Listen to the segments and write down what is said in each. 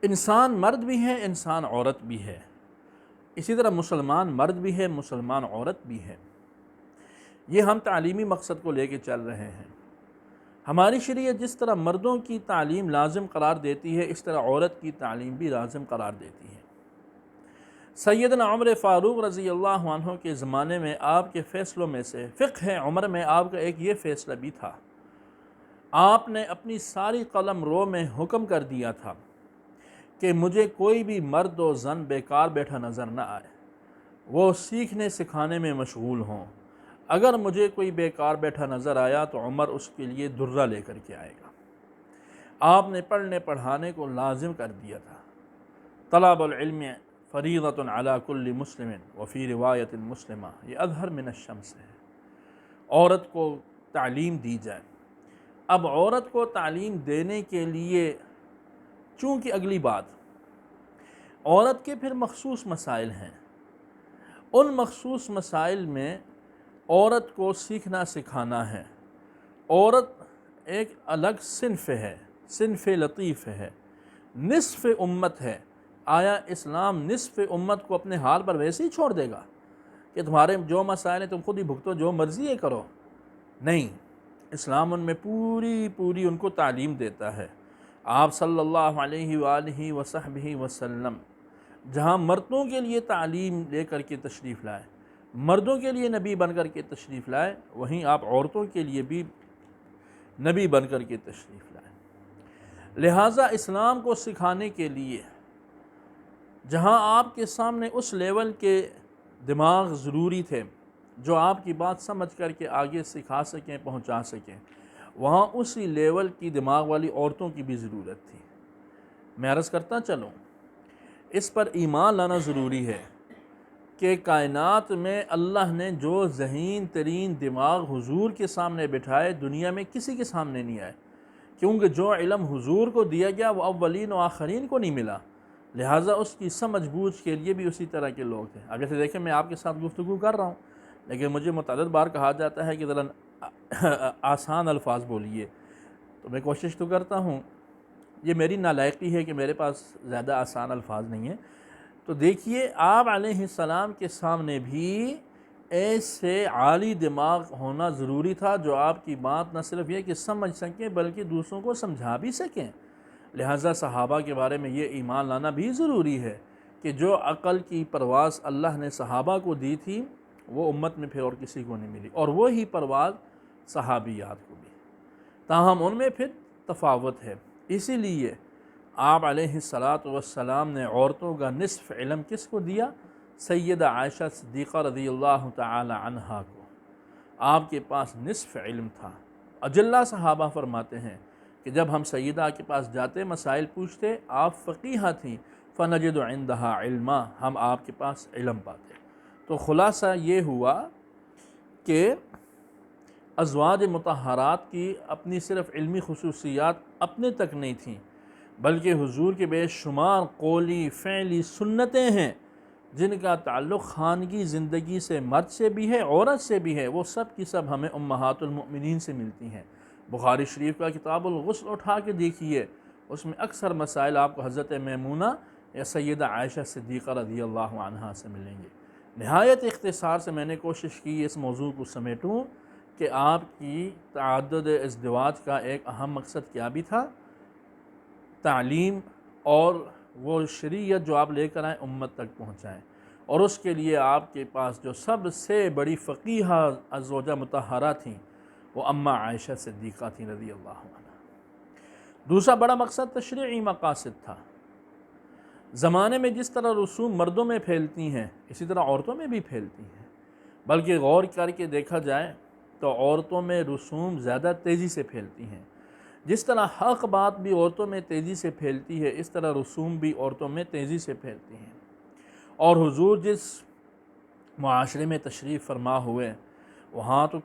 انسان مرد بھی ہے، انسان عورت بھی ہے، اسی طرح مسلمان مرد بھی ہے، مسلمان عورت بھی ہے۔ یہ ہم تعلیمی مقصد کو لے کے چل رہے ہیں۔ ہماری شریعت جس طرح مردوں کی تعلیم لازم قرار دیتی ہے، اس طرح عورت کی تعلیم بھی لازم قرار دیتی ہے۔ سیدنا عمر فاروق رضی اللہ عنہ کے زمانے میں آپ کے فیصلوں میں سے فقہ عمر میں آپ کا ایک یہ فیصلہ بھی تھا، آپ نے اپنی ساری قلم رو میں حکم کر دیا تھا کہ مجھے کوئی بھی مرد و زن بیکار بیٹھا نظر نہ آئے، وہ سیکھنے سکھانے میں مشغول ہوں۔ اگر مجھے کوئی بیکار بیٹھا نظر آیا تو عمر اس کے لیے درہ لے کر کے آئے گا۔ آپ نے پڑھنے پڑھانے کو لازم کر دیا تھا۔ طلب العلم فریضۃ علی کل مسلم وفی روایت مسلمہ، یہ اظہر من الشمس ہے۔ عورت کو تعلیم دی جائے۔ اب عورت کو تعلیم دینے کے لیے چونکہ اگلی بات، عورت کے پھر مخصوص مسائل ہیں، ان مخصوص مسائل میں عورت کو سیکھنا سکھانا ہے۔ عورت ایک الگ صنف ہے، صنف لطیف ہے، نصف امت ہے۔ آیا اسلام نصف امت کو اپنے حال پر ویسے ہی چھوڑ دے گا کہ تمہارے جو مسائل ہیں تم خود ہی بھگتو، جو مرضی ہے کرو؟ نہیں، اسلام ان میں پوری ان کو تعلیم دیتا ہے۔ آپ صلی اللہ علیہ وآلہ وصحبہ وسلم جہاں مردوں کے لیے تعلیم لے کر کے تشریف لائے، مردوں کے لیے نبی بن کر کے تشریف لائے، وہیں آپ عورتوں کے لیے بھی نبی بن کر کے تشریف لائے۔ لہٰذا اسلام کو سکھانے کے لیے جہاں آپ کے سامنے اس لیول کے دماغ ضروری تھے جو آپ کی بات سمجھ کر کے آگے سکھا سکیں، پہنچا سکیں، وہاں اسی لیول کی دماغ والی عورتوں کی بھی ضرورت تھی۔ میں عرض کرتا چلوں، اس پر ایمان لانا ضروری ہے کہ کائنات میں اللہ نے جو ذہین ترین دماغ حضور کے سامنے بٹھائے، دنیا میں کسی کے سامنے نہیں آئے، کیونکہ جو علم حضور کو دیا گیا وہ اولین و آخرین کو نہیں ملا، لہٰذا اس کی سمجھ بوجھ کے لیے بھی اسی طرح کے لوگ تھے۔ اب جیسے دیکھیں، میں آپ کے ساتھ گفتگو کر رہا ہوں، لیکن مجھے متعدد بار کہا جاتا ہے کہ ذرا آسان الفاظ بولیے، تو میں کوشش تو کرتا ہوں۔ یہ میری نالائقی ہے کہ میرے پاس زیادہ آسان الفاظ نہیں ہیں۔ تو دیکھیے، آپ علیہ السلام کے سامنے بھی ایسے عالی دماغ ہونا ضروری تھا جو آپ کی بات نہ صرف یہ کہ سمجھ سکیں بلکہ دوسروں کو سمجھا بھی سکیں۔ لہٰذا صحابہ کے بارے میں یہ ایمان لانا بھی ضروری ہے کہ جو عقل کی پرواز اللہ نے صحابہ کو دی تھی وہ امت میں پھر اور کسی کو نہیں ملی، اور وہی پرواز صحابیات کو بھی، تاہم ان میں پھر تفاوت ہے۔ اسی لیے آپ علیہ السلام نے عورتوں کا نصف علم کس کو دیا؟ سیدہ عائشہ صدیقہ رضی اللہ تعالی عنہا کو۔ آپ کے پاس نصف علم تھا۔ اجلہ صحابہ فرماتے ہیں کہ جب ہم سیدہ کے پاس جاتے، مسائل پوچھتے، آپ فقیہہ تھیں، فنجد عندہا علما، ہم آپ کے پاس علم پاتے۔ تو خلاصہ یہ ہوا کہ ازواج مطہرات کی اپنی صرف علمی خصوصیات اپنے تک نہیں تھیں، بلکہ حضور کے بے شمار قولی فعلی سنتیں ہیں جن کا تعلق خانگی زندگی سے، مرد سے بھی ہے، عورت سے بھی ہے، وہ سب کی سب ہمیں امہات المؤمنین سے ملتی ہیں۔ بخاری شریف کا کتاب الغسل اٹھا کے دیکھیے، اس میں اکثر مسائل آپ کو حضرت میمونہ یا سیدہ عائشہ صدیقہ رضی اللہ عنہا سے ملیں گے۔ نہایت اختصار سے میں نے کوشش کی اس موضوع کو سمیٹوں کہ آپ کی تعدد ازدواج کا ایک اہم مقصد کیا بھی تھا؟ تعلیم، اور وہ شریعت جو آپ لے کر آئیں امت تک پہنچائیں، اور اس کے لیے آپ کے پاس جو سب سے بڑی فقیہہ زوجہ مطہرہ تھیں وہ اماں عائشہ صدیقہ تھیں رضی اللہ عنہ۔ دوسرا بڑا مقصد تشریعی مقاصد تھا۔ زمانے میں جس طرح رسوم مردوں میں پھیلتی ہیں اسی طرح عورتوں میں بھی پھیلتی ہیں، بلکہ غور کر کے دیکھا جائے تو عورتوں میں رسوم زیادہ تیزی سے پھیلتی ہیں۔ جس طرح حق بات بھی عورتوں میں تیزی سے پھیلتی ہے، اس طرح رسوم بھی عورتوں میں تیزی سے پھیلتی ہیں۔ اور حضور جس معاشرے میں تشریف فرما ہوئے، وہاں تو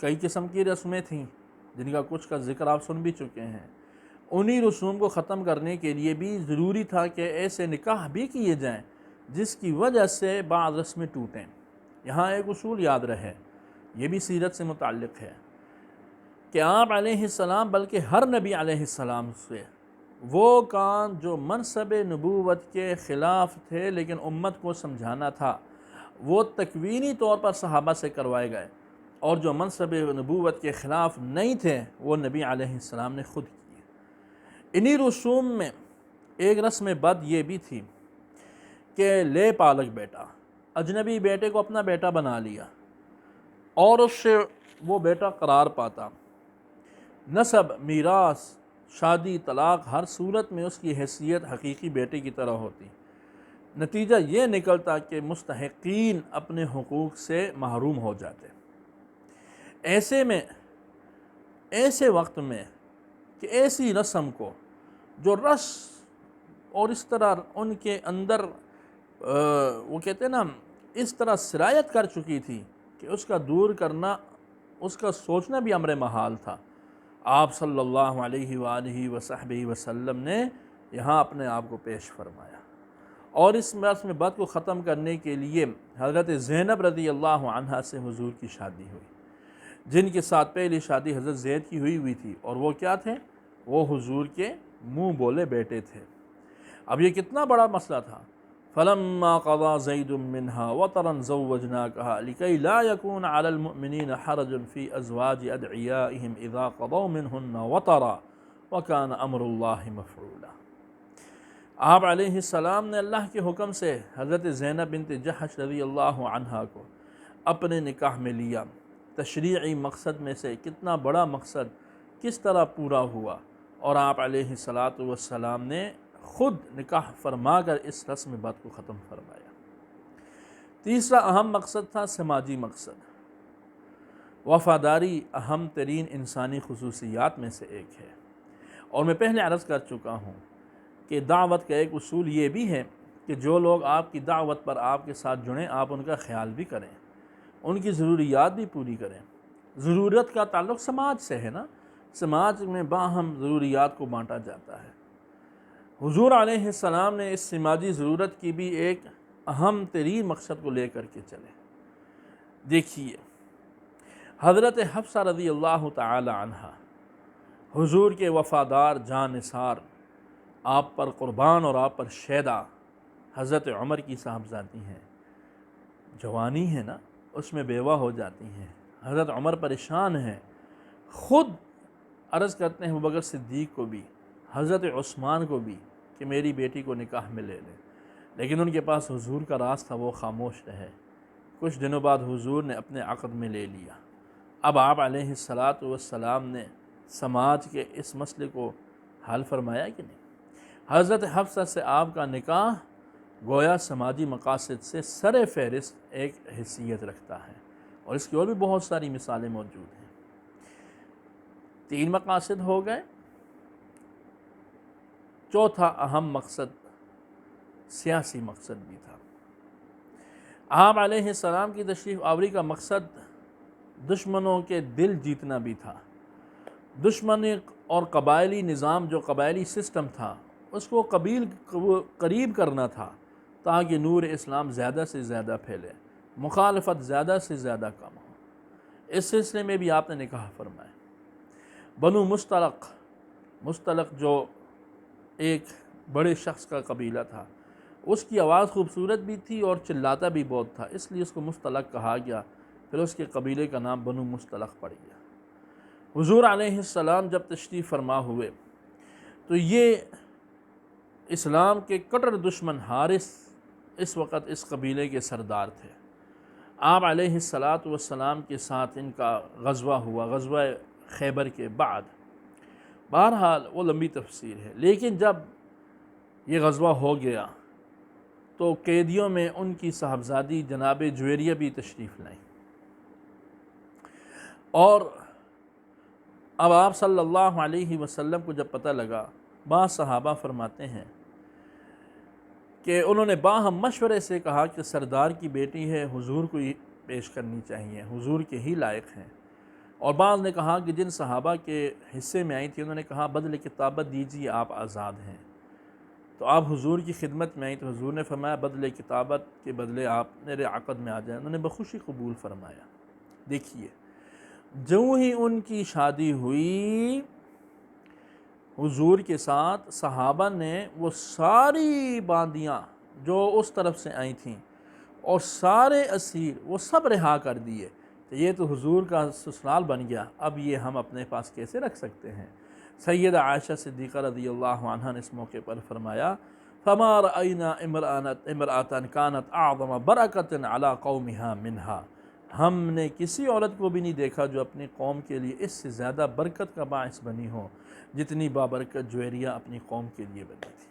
کئی قسم کی رسمیں تھیں جن کا کچھ کا ذکر آپ سن بھی چکے ہیں۔ انہی رسوم کو ختم کرنے کے لیے بھی ضروری تھا کہ ایسے نکاح بھی کیے جائیں جس کی وجہ سے بعض رسمیں ٹوٹیں۔ یہاں ایک اصول یاد رہے، یہ بھی سیرت سے متعلق ہے کہ آپ علیہ السلام بلکہ ہر نبی علیہ السلام سے وہ کام جو منصب نبوت کے خلاف تھے لیکن امت کو سمجھانا تھا، وہ تکوینی طور پر صحابہ سے کروائے گئے، اور جو منصب نبوت کے خلاف نہیں تھے وہ نبی علیہ السلام نے خود کیے۔ انہی رسوم میں ایک رسم بد یہ بھی تھی کہ لے پالک بیٹا، اجنبی بیٹے کو اپنا بیٹا بنا لیا اور اس سے وہ بیٹا قرار پاتا، نسب، میراث، شادی، طلاق، ہر صورت میں اس کی حیثیت حقیقی بیٹے کی طرح ہوتی۔ نتیجہ یہ نکلتا کہ مستحقین اپنے حقوق سے محروم ہو جاتے۔ ایسے وقت میں کہ ایسی رسم کو جو رس اور اس طرح ان کے اندر وہ کہتے ہیں نا اس طرح سرایت کر چکی تھی کہ اس کا دور کرنا، اس کا سوچنا بھی امر محال تھا، آپ صلی اللہ علیہ وآلہ وصحبہ وسلم نے یہاں اپنے آپ کو پیش فرمایا، اور اس رسم بد کو ختم کرنے کے لیے حضرت زینب رضی اللہ عنہا سے حضور کی شادی ہوئی، جن کے ساتھ پہلی شادی حضرت زید کی ہوئی تھی، اور وہ کیا تھے؟ وہ حضور کے منہ بولے بیٹے تھے۔ اب یہ کتنا بڑا مسئلہ تھا۔ فَلَمَّا قَضَى زَيْدٌ مِّنْهَا وَطَرًا زَوَّجْنَاكَهَا لِكَيْ لَا يَكُونَ عَلَى الْمُؤْمِنِينَ حَرَجٌ فِي أَزْوَاجِ أَدْعِيَائِهِمْ إِذَا قَضَوْا مِنْهُنَّ وَطَرًا وَكَانَ أَمْرُ اللَّهِ مَفْعُولًا۔ آپ علیہ السلام نے اللہ کے حکم سے حضرت زینب بنت جحش رضی اللہ عنہا کو اپنے نکاح میں لیا۔ تشریعی مقصد میں سے کتنا بڑا مقصد کس طرح پورا ہوا، اور آپ علیہ السلام نے خود نکاح فرما کر اس رسم بد کو ختم فرمایا۔ تیسرا اہم مقصد تھا سماجی مقصد۔ وفاداری اہم ترین انسانی خصوصیات میں سے ایک ہے، اور میں پہلے عرض کر چکا ہوں کہ دعوت کا ایک اصول یہ بھی ہے کہ جو لوگ آپ کی دعوت پر آپ کے ساتھ جڑیں، آپ ان کا خیال بھی کریں، ان کی ضروریات بھی پوری کریں۔ ضرورت کا تعلق سماج سے ہے نا، سماج میں باہم ضروریات کو بانٹا جاتا ہے۔ حضور علیہ السلام نے اس سماجی ضرورت کی بھی ایک اہم ترین مقصد کو لے کر کے چلے۔ دیکھیے، حضرت حفصہ رضی اللہ تعالی عنہ حضور کے وفادار جان نثار، آپ پر قربان اور آپ پر شیدا حضرت عمر کی صاحبزادی ہیں۔ جوانی ہے نا، اس میں بیوہ ہو جاتی ہیں۔ حضرت عمر پریشان ہیں، خود عرض کرتے ہیں ابوبکر صدیق کو بھی، حضرت عثمان کو بھی کہ میری بیٹی کو نکاح میں لے لیں، لیکن ان کے پاس حضور کا راز تھا، وہ خاموش رہے۔ کچھ دنوں بعد حضور نے اپنے عقد میں لے لیا۔ اب آپ علیہ السلام نے سماج کے اس مسئلے کو حل فرمایا کہ نہیں؟ حضرت حفصہ سے آپ کا نکاح گویا سماجی مقاصد سے سر فہرست ایک حیثیت رکھتا ہے، اور اس کی اور بھی بہت ساری مثالیں موجود ہیں۔ 3 مقاصد ہو گئے۔ چوتھا اہم مقصد سیاسی مقصد بھی تھا۔ آپ علیہ السلام کی تشریف آوری کا مقصد دشمنوں کے دل جیتنا بھی تھا۔ دشمنی اور قبائلی نظام، جو قبائلی سسٹم تھا، اس کو قریب کرنا تھا تاکہ نور اسلام زیادہ سے زیادہ پھیلے، مخالفت زیادہ سے زیادہ کم ہو۔ اس سلسلے میں بھی آپ نے نکاح فرمایا۔ بنو مستلق جو ایک بڑے شخص کا قبیلہ تھا، اس کی آواز خوبصورت بھی تھی اور چلاتا بھی بہت تھا، اس لیے اس کو مستلق کہا گیا، پھر اس کے قبیلے کا نام بنو مستلق پڑ گیا۔ حضور علیہ السلام جب تشریف فرما ہوئے تو یہ اسلام کے کٹر دشمن حارث اس وقت اس قبیلے کے سردار تھے۔ آپ علیہ السلام کے ساتھ ان کا غزوہ ہوا، غزوہ خیبر کے بعد۔ بہرحال وہ لمبی تفسیر ہے، لیکن جب یہ غزوہ ہو گیا تو قیدیوں میں ان کی صاحبزادی جناب جویریہ بھی تشریف لائیں، اور اب آپ صلی اللہ علیہ وسلم کو جب پتہ لگا، بعض صحابہ فرماتے ہیں کہ انہوں نے باہم مشورے سے کہا کہ سردار کی بیٹی ہے، حضور کو ہی پیش کرنی چاہیے، حضور کے ہی لائق ہیں۔ اور بعض نے کہا کہ جن صحابہ کے حصے میں آئی تھی انہوں نے کہا بدل کتابت دیجیے، آپ آزاد ہیں۔ تو آپ حضور کی خدمت میں آئیں تو حضور نے فرمایا بدل کتابت کے بدلے آپ میرے عقد میں آ جائیں۔ انہوں نے بخوشی قبول فرمایا۔ دیکھیے، جو ہی ان کی شادی ہوئی حضور کے ساتھ صحابہ نے وہ ساری باندیاں جو اس طرف سے آئی تھیں اور سارے اسیر وہ سب رہا کر دیے، تو یہ تو حضور کا سسرال بن گیا، اب یہ ہم اپنے پاس کیسے رکھ سکتے ہیں؟ سیدہ عائشہ صدیقہ رضی اللہ عنہا نے اس موقع پر فرمایا فما رأینا امرأة كانت اعظم برکۃ علی قومها منها، ہم نے کسی عورت کو بھی نہیں دیکھا جو اپنی قوم کے لیے اس سے زیادہ برکت کا باعث بنی ہو جتنی بابرکت جویریہ اپنی قوم کے لیے بنی تھی۔